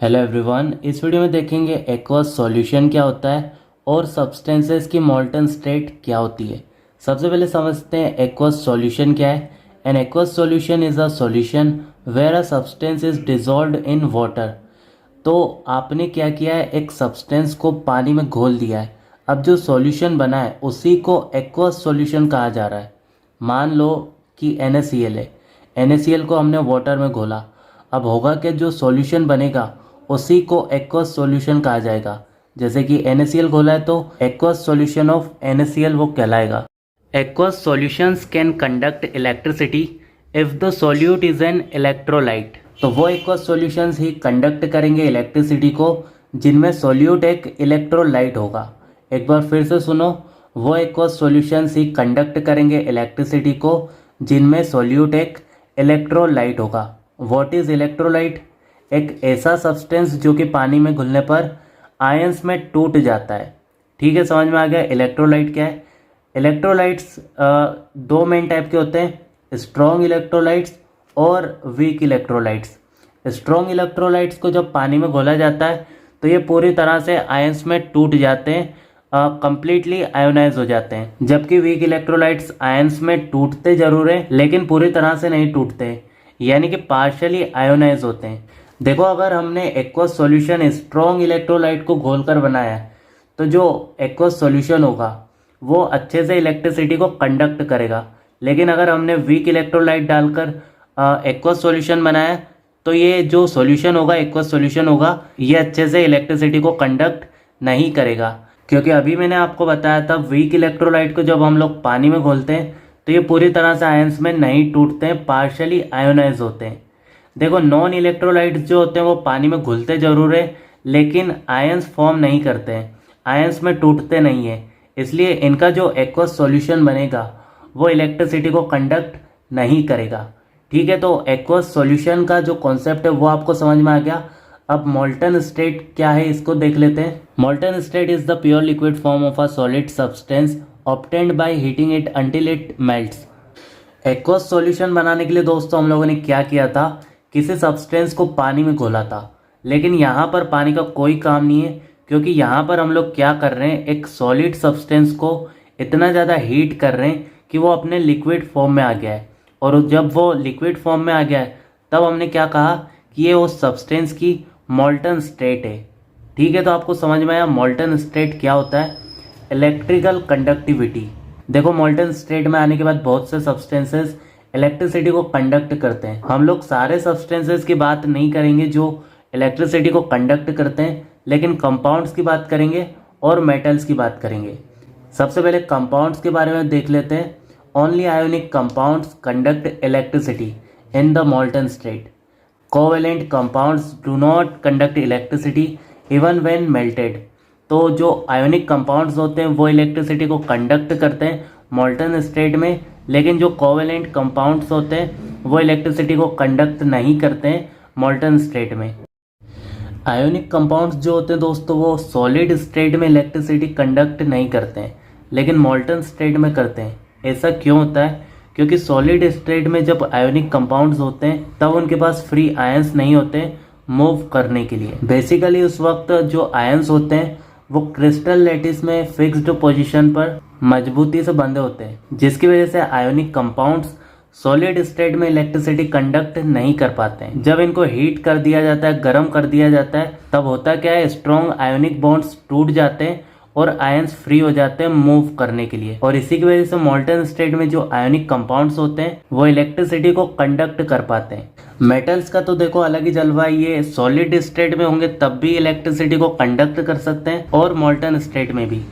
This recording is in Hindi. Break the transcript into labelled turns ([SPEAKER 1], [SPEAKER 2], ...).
[SPEAKER 1] हेलो एवरीवन, इस वीडियो में देखेंगे एक्वस सॉल्यूशन क्या होता है और सब्सटेंसेस की मोल्टन स्टेट क्या होती है। सबसे पहले समझते हैं एक्वस सॉल्यूशन क्या है। An aqueous solution is a solution where a substance is dissolved in water. तो आपने क्या किया है, एक सब्सटेंस को पानी में घोल दिया है। अब जो सॉल्यूशन बना है उसी को एक्वस सॉल्यूशन कहा जा रहा है। मान लो कि NaCl है, NaCl को हमने वाटर में घोला। अब होगा कि जो सॉल्यूशन बनेगा उसी को एक्वस सॉल्यूशन कहा जाएगा। जैसे कि NaCl घोला है तो एक्वस सॉल्यूशन ऑफ NaCl वो कहलाएगा। Aqueous solutions can conduct electricity if the solute is an electrolyte. तो वो एक्वस सॉल्यूशंस ही कंडक्ट करेंगे इलेक्ट्रिसिटी को जिनमें सॉल्यूट एक इलेक्ट्रोलाइट होगा। एक बार फिर से सुनो, वो एक्वस सॉल्यूशंस ही कंडक्ट करेंगे इलेक्ट्रिसिटी को जिनमें सॉल्यूट एक इलेक्ट्रोलाइट होगा। What is electrolyte? एक ऐसा सब्सटेंस जो कि पानी में घुलने पर आयंस में टूट जाता है। ठीक है, समझ में आ गया इलेक्ट्रोलाइट क्या है। इलेक्ट्रोलाइट्स दो मेन टाइप के होते हैं, स्ट्रॉन्ग इलेक्ट्रोलाइट्स और वीक इलेक्ट्रोलाइट्स। स्ट्रॉन्ग इलेक्ट्रोलाइट्स को जब पानी में घोला जाता है तो ये पूरी तरह से आयंस में टूट जाते हैं, कंप्लीटली आयोनाइज हो जाते हैं। जबकि वीक इलेक्ट्रोलाइट्स आयंस में टूटते जरूर हैं लेकिन पूरी तरह से नहीं टूटते, यानी कि पार्शियली आयोनाइज होते हैं। देखो, अगर हमने एक्वस सॉल्यूशन स्ट्रॉन्ग इलेक्ट्रोलाइट को घोलकर बनाया है तो जो एक्वस सॉल्यूशन होगा वो अच्छे से इलेक्ट्रिसिटी को कंडक्ट करेगा। लेकिन अगर हमने वीक इलेक्ट्रोलाइट डालकर एक्वस सॉल्यूशन बनाया तो ये जो सॉल्यूशन होगा, एक्वस सॉल्यूशन होगा, ये अच्छे से इलेक्ट्रिसिटी को कंडक्ट नहीं करेगा। क्योंकि अभी मैंने आपको बताया था वीक इलेक्ट्रोलाइट को जब हम लोग पानी में घोलते हैं तो ये पूरी तरह से आयंस में नहीं टूटते हैं, पार्शियली आयोनाइज होते हैं। देखो, नॉन इलेक्ट्रोलाइट्स जो होते हैं वो पानी में घुलते जरूर है लेकिन आयंस फॉर्म नहीं करते हैं, आयंस में टूटते नहीं है। इसलिए इनका जो एक्वस सॉल्यूशन बनेगा वो इलेक्ट्रिसिटी को कंडक्ट नहीं करेगा। ठीक है, तो एक्वस सॉल्यूशन का जो कॉन्सेप्ट है वो आपको समझ में आ गया। अब मोल्टन स्टेट क्या है इसको देख लेते हैं। Molten state is the pure liquid form of a solid substance obtained by heating it until it melts. Aqueous solution बनाने के लिए दोस्तों हम लोगों ने क्या किया था, किसी सब्सटेंस को पानी में घोला था। लेकिन यहाँ पर पानी का कोई काम नहीं है क्योंकि यहाँ पर हम लोग क्या कर रहे हैं, एक सॉलिड सब्सटेंस को इतना ज़्यादा हीट कर रहे हैं कि वो अपने लिक्विड फॉर्म में आ गया है। और जब वो लिक्विड फॉर्म में आ गया है तब हमने क्या कहा कि ये उस सब्सटेंस की मोल्टन स्टेट है। ठीक है, तो आपको समझ में आया मोल्टन स्टेट क्या होता है। Electrical conductivity. देखो, मोल्टन स्टेट में आने के बाद बहुत से सब्सटेंसेस इलेक्ट्रिसिटी को कंडक्ट करते हैं। हम लोग सारे सब्सटेंसेस की बात नहीं करेंगे जो इलेक्ट्रिसिटी को कंडक्ट करते हैं, लेकिन कंपाउंड्स की बात करेंगे और मेटल्स की बात करेंगे। सबसे पहले कंपाउंड्स के बारे में देख लेते हैं। Only ionic compounds conduct electricity in the molten state. Covalent compounds do not conduct electricity even when melted. तो जो आयोनिक कंपाउंड्स होते हैं वो इलेक्ट्रिसिटी को कंडक्ट करते हैं मोल्टन स्टेट में, लेकिन जो कोवेलेंट कंपाउंड्स होते हैं वो इलेक्ट्रिसिटी को कंडक्ट नहीं करते हैं मोल्टन स्टेट में। आयोनिक कंपाउंड्स जो होते हैं दोस्तों वो सॉलिड स्टेट में इलेक्ट्रिसिटी कंडक्ट नहीं करते हैं लेकिन मोल्टन स्टेट में करते हैं। ऐसा क्यों होता है? क्योंकि सॉलिड स्टेट में जब आयोनिक कंपाउंड्स होते हैं तब उनके पास फ्री आयंस नहीं होते मूव करने के लिए। बेसिकली उस वक्त जो आयंस होते हैं वो क्रिस्टल लैटिस में फिक्स्ड पोजीशन पर मजबूती से बंधे होते हैं, जिसकी वजह से आयोनिक कंपाउंड्स सॉलिड स्टेट में इलेक्ट्रिसिटी कंडक्ट नहीं कर पाते हैं। जब इनको हीट कर दिया जाता है, गर्म कर दिया जाता है, तब होता क्या है, स्ट्रॉन्ग आयोनिक बॉन्ड्स टूट जाते हैं और आयंस फ्री हो जाते हैं मूव करने के लिए। और इसी की वजह से मोल्टन स्टेट में जो आयोनिक कंपाउंड्स होते हैं वो इलेक्ट्रिसिटी को कंडक्ट कर पाते हैं। मेटल्स का तो देखो अलग ही जलवा, ये सॉलिड स्टेट में होंगे तब भी इलेक्ट्रिसिटी को कंडक्ट कर सकते हैं और मोल्टन स्टेट में भी।